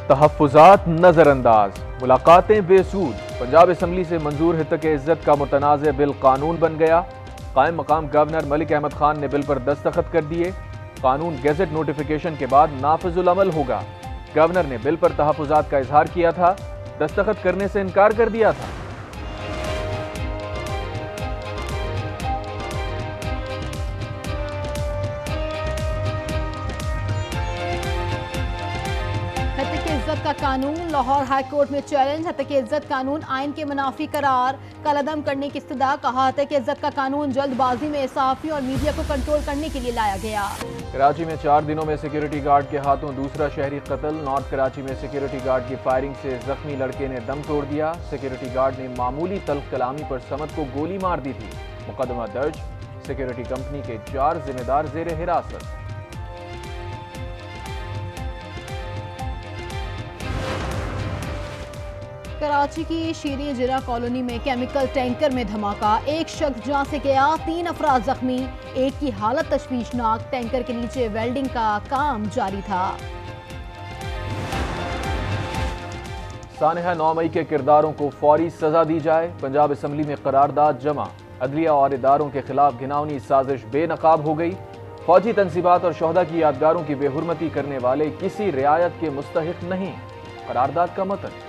تحفظات نظر انداز، ملاقاتیں بے سود، پنجاب اسمبلی سے منظور حتک عزت کا متنازع بل قانون بن گیا۔ قائم مقام گورنر ملک احمد خان نے بل پر دستخط کر دیے۔ قانون گیزٹ نوٹیفیکیشن کے بعد نافذ العمل ہوگا۔ گورنر نے بل پر تحفظات کا اظہار کیا تھا، دستخط کرنے سے انکار کر دیا تھا۔ حتک عزت کا قانون لاہور ہائی کورٹ میں چیلنج۔ حتک عزت قانون آئین کے منافی قرار، کالعدم کرنے کی استدعا۔ کہا حتک عزت کا قانون جلد بازی میں صحافیوں اور میڈیا کو کنٹرول کرنے کے لیے لایا گیا۔ کراچی میں 4 دنوں میں سیکیورٹی گارڈ کے ہاتھوں دوسرا شہری قتل۔ نارتھ کراچی میں سیکیورٹی گارڈ کی فائرنگ سے زخمی لڑکے نے دم توڑ دیا۔ سیکیورٹی گارڈ نے معمولی تلخ کلامی پر سمد کو گولی مار دی تھی۔ مقدمہ درج، سیکیورٹی کمپنی کے 4 ذمہ دار زیر حراست۔ کراچی کی شیریں جرہ کالونی میں کیمیکل ٹینکر میں دھماکہ، ایک شخص جاں سے گیا، 3 افراد زخمی، ایک کی حالت تشویشناک۔ ٹینکر کے نیچے ویلڈنگ کا کام جاری تھا۔ سانحہ 9 مئی کے کرداروں کو فوری سزا دی جائے۔ پنجاب اسمبلی میں قرارداد جمع، عدلیہ اور اداروں کے خلاف گھناؤنی سازش بے نقاب ہو گئی۔ فوجی تنصیبات اور شہداء کی یادگاروں کی بے حرمتی کرنے والے کسی رعایت کے مستحق نہیں۔ قرارداد کا متن۔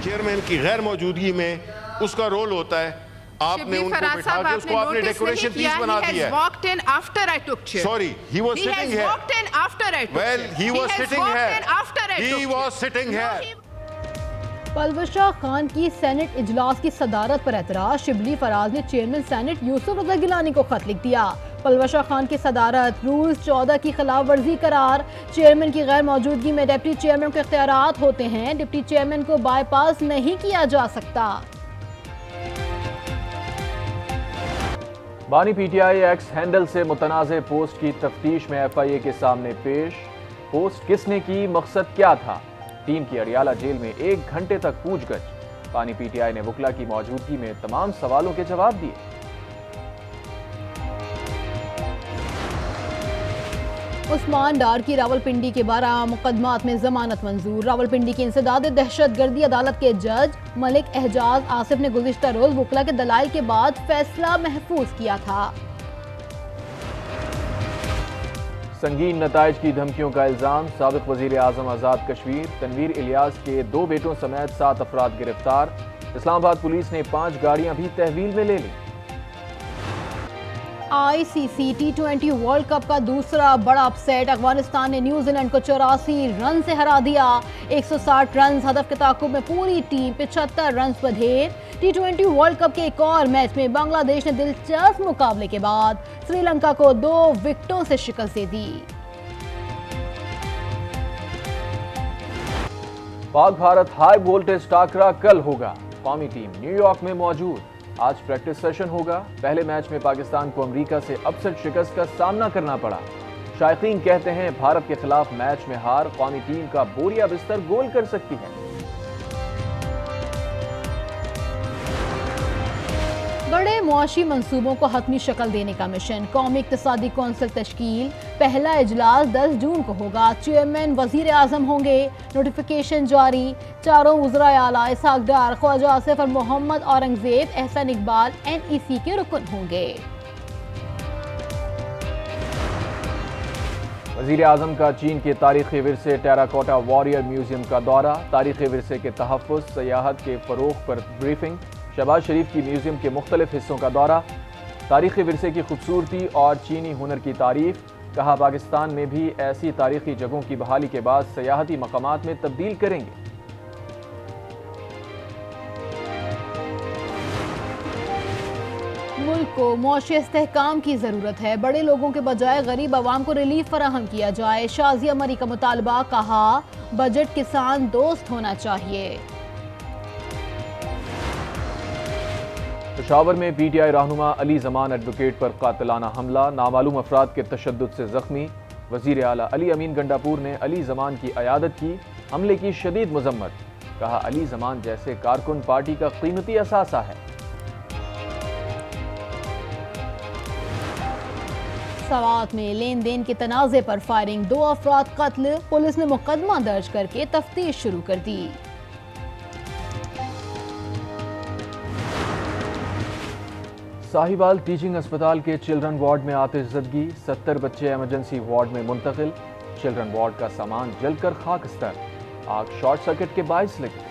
چیئرمین کی غیر موجودگی میں اس کا رول ہوتا ہے، آپ نے ان کو بٹھا کے اس کو آپ نے ڈیکوریشن پیس بنا دیا ہے۔ Sorry, he was sitting here. Well, he was sitting here. He was sitting here. Palwasha Khan کی سینٹ اجلاس کی صدارت پر اعتراض۔ شبلی فراز نے چیئرمین سینٹ یوسف رضا گیلانی کو خط لکھ دیا۔ پلوشہ خان کی صدارت رولز 14 کی خلاف ورزی قرار۔ چیئرمین کی غیر موجودگی میں ڈپٹی چیئرمین کو اختیارات ہوتے ہیں، ڈپٹی چیئرمین کو بائی پاس نہیں کیا جا سکتا۔ بانی P T I x handle سے متنازع پوسٹ کی تفتیش میں ایف آئی اے کے سامنے پیش۔ پوسٹ کس نے کی، مقصد کیا تھا؟ ٹیم کی اڈیالہ جیل میں 1 گھنٹے تک پوچھ گچھ۔ بانی پی ٹی آئی نے وکلا کی موجودگی میں تمام سوالوں کے جواب دیے۔ عثمان ڈار کی راولپنڈی کے 12 مقدمات میں ضمانت منظور۔ راولپنڈی کی انسداد دہشت گردی عدالت کے جج ملک احجاز آصف نے گزشتہ روز وکلا کے دلائل کے بعد فیصلہ محفوظ کیا تھا۔ سنگین نتائج کی دھمکیوں کا الزام، سابق وزیر اعظم آزاد کشمیر تنویر الیاس کے 2 بیٹوں سمیت 7 افراد گرفتار۔ اسلام آباد پولیس نے 5 گاڑیاں بھی تحویل میں لے لیں۔ آئی سی سی T20 ورلڈ کپ کا دوسرا بڑا اپ سیٹ، افغانستان نے نیوزی لینڈ کو 84 رن سے ہرا دیا۔ 160 رنز ہدف کے تعاقب میں پوری ٹیم 75 رنز پر ڈھیر۔ T20 ورلڈ کپ کے ایک اور میچ میں بنگلہ دیش نے دلچسپ مقابلے کے بعد سری لنکا کو 2 وکٹوں سے شکست دے دی۔ پاک بھارت ہائی وولٹیج ٹاکرا کل ہوگا۔ قومی ٹیم نیو یارک میں موجود۔ آج پریکٹس سیشن ہوگا۔ پہلے میچ میں پاکستان کو امریکہ سے اپسٹ شکست کا سامنا کرنا پڑا۔ شائقین کہتے ہیں بھارت کے خلاف میچ میں ہار قومی ٹیم کا بوریا بستر گول کر سکتی ہے۔ بڑے معاشی منصوبوں کو حتمی شکل دینے کا مشن، قومی اقتصادی کونسل تشکیل۔ پہلا اجلاس 10 جون کو ہوگا۔ چیئرمین وزیر اعظم ہوں گے۔ نوٹیفیکیشن جاری۔ چاروں وزراء اعلیٰ اسحاق ڈار، خواجہ آصف اور محمد اورنگزیب احسن اقبال NEC کے رکن ہوں گے۔ وزیر اعظم کا چین کے تاریخی ورثے ٹیراکوٹا واریر میوزیم کا دورہ۔ تاریخی ورثے کے تحفظ، سیاحت کے فروغ پر بریفنگ۔ شہباز شریف کی میوزیم کے مختلف حصوں کا دورہ۔ تاریخی ورثے کی خوبصورتی اور چینی ہنر کی تعریف۔ کہا پاکستان میں بھی ایسی تاریخی جگہوں کی بحالی کے بعد سیاحتی مقامات میں تبدیل کریں گے۔ ملک کو معاشی استحکام کی ضرورت ہے، بڑے لوگوں کے بجائے غریب عوام کو ریلیف فراہم کیا جائے۔ شازیہ مری کا مطالبہ، کہا بجٹ کسان دوست ہونا چاہیے۔ پشاور میں پی ٹی آئی رہنما علی زمان ایڈوکیٹ پر قاتلانہ حملہ، نامعلوم افراد کے تشدد سے زخمی۔ وزیر اعلیٰ علی امین گنڈاپور نے علی زمان کی عیادت کی، حملے کی شدید مذمت۔ کہا علی زمان جیسے کارکن پارٹی کا قیمتی اثاثہ ہے۔ سوات میں لین دین کے تنازع پر فائرنگ، 2 افراد قتل، پولیس نے مقدمہ درج کر کے تفتیش شروع کر دی۔ ساہیوال ٹیچنگ اسپتال کے چلڈرن وارڈ میں آتش زدگی، 70 بچے ایمرجنسی وارڈ میں منتقل، چلڈرن وارڈ کا سامان جل کر خاکستر، آگ شارٹ سرکٹ کے باعث لگی۔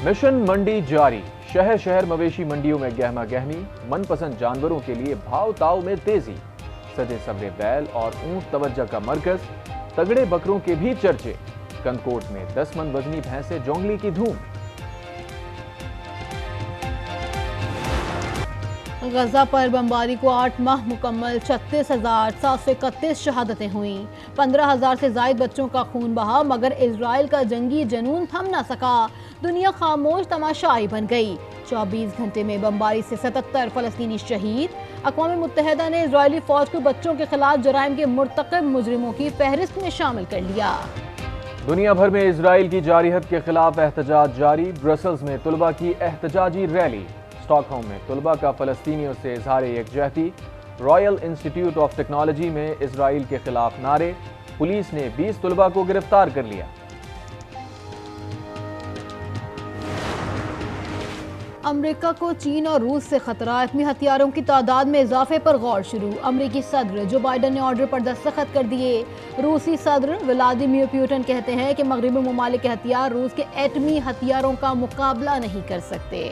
مشن منڈی جاری، شہر شہر مویشی منڈیوں میں گہما گہمی، من پسند جانوروں کے لیے بھاؤ تاؤ میں تیزی، سجے سبرے بیل اور اونٹ توجہ کا مرکز، تگڑے بکروں کے بھی چرچے، کندکوٹ میں 10 من وزنی بھینسیں جونگلی کی دھوم۔ غزہ پر بمباری کو 8 ماہ مکمل، 36,731 شہادتیں ہوئیں، 15,000 سے زائد بچوں کا خون بہا، مگر اسرائیل کا جنگی جنون تھم نہ سکا، دنیا خاموش تماشائی بن گئی۔ 24 گھنٹے میں بمباری سے 77 فلسطینی شہید، اقوام متحدہ نے اسرائیلی فوج کو بچوں کے خلاف جرائم کے مرتکب مجرموں کی فہرست میں شامل کر لیا۔ دنیا بھر میں اسرائیل کی جارحیت کے خلاف احتجاج جاری، برسلز میں طلبہ کی احتجاجی ریلی، اسٹاک ہوم میں طلبہ کا فلسطینیوں سے اظہار یکجہتی، رائل انسٹیٹیوٹ آف ٹیکنالوجی میں اسرائیل کے خلاف نعرے، پولیس نے 20 طلبہ کو گرفتار کر لیا۔ امریکہ کو چین اور روس سے خطرہ، ایٹمی ہتھیاروں کی تعداد میں اضافے پر غور شروع، امریکی صدر جو بائیڈن نے آرڈر پر دستخط کر دیے، روسی صدر ولادیمیر پوٹن کہتے ہیں کہ مغربی ممالک کے ہتھیار روس کے ایٹمی ہتھیاروں کا مقابلہ نہیں کر سکتے۔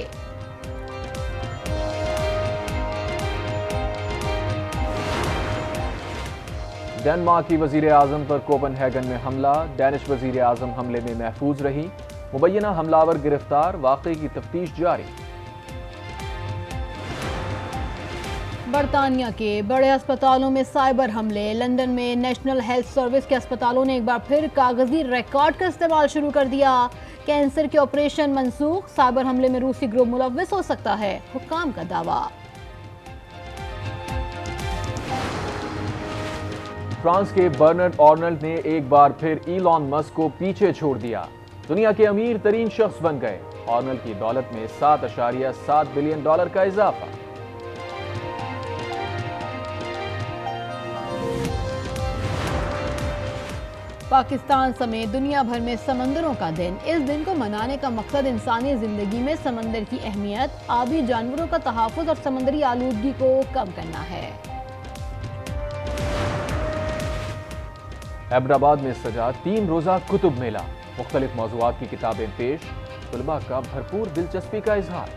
ڈنمارک کی وزیر اعظم پر کوپن ہیگن میں حملہ، ڈینش وزیر اعظم حملے میں محفوظ رہی، مبینہ حملاور گرفتار، واقعے کی تفتیش جاری۔ برطانیہ کے بڑے اسپتالوں میں سائبر حملے، لندن میں نیشنل ہیلتھ سروس کے اسپتالوں نے ایک بار پھر کاغذی ریکارڈ کا استعمال شروع کر دیا، کینسر کے آپریشن منسوخ، سائبر حملے میں روسی گروپ ملوث ہو سکتا ہے، حکام کا دعویٰ۔ فرانس کے برنارڈ آرنلڈ نے ایک بار پھر ایلان مسک کو پیچھے چھوڑ دیا، دنیا کے امیر ترین شخص بن گئے، آرنلڈ کی دولت میں $7.7 بلین کا اضافہ۔ پاکستان سمیت دنیا بھر میں سمندروں کا دن، اس دن کو منانے کا مقصد انسانی زندگی میں سمندر کی اہمیت، آبی جانوروں کا تحفظ اور سمندری آلودگی کو کم کرنا ہے۔ حیدرآباد میں سجا 3 روزہ کتب میلہ، مختلف موضوعات کی کتابیں پیش، طلباء کا بھرپور دلچسپی کا اظہار۔